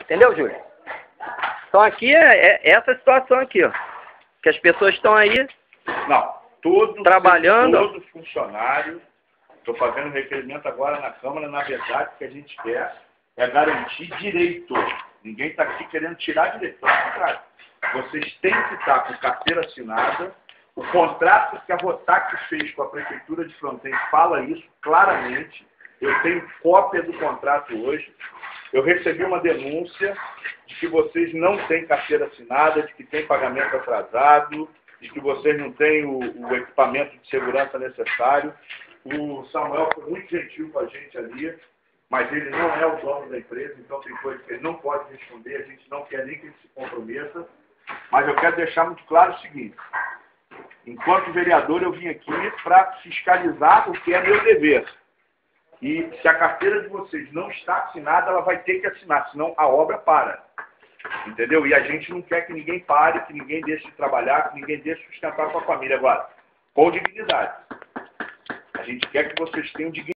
Entendeu, Júlio? Então aqui é essa situação aqui, ó. Que as pessoas estão aí trabalhando. Todo funcionário, estou fazendo requerimento agora na Câmara, na verdade, o que a gente quer é garantir direito. Ninguém está aqui querendo tirar direito, pelo contrário. Vocês têm que estar com carteira assinada. O contrato que a Rotac fez com a Prefeitura de Fronteira fala isso claramente. Eu tenho cópia do contrato hoje. Eu recebi uma denúncia de que vocês não têm carteira assinada, de que tem pagamento atrasado, de que vocês não têm o equipamento de segurança necessário. O Samuel foi muito gentil com a gente ali, mas ele não é o dono da empresa, então tem coisa que ele não pode responder, a gente não quer nem que ele se comprometa. Mas eu quero deixar muito claro o seguinte: enquanto vereador, eu vim aqui para fiscalizar o que é meu dever. E se a carteira de vocês não está assinada, ela vai ter que assinar, senão a obra para. Entendeu? E a gente não quer que ninguém pare, que ninguém deixe de trabalhar, que ninguém deixe de sustentar com a família. Agora, com dignidade. A gente quer que vocês tenham dignidade.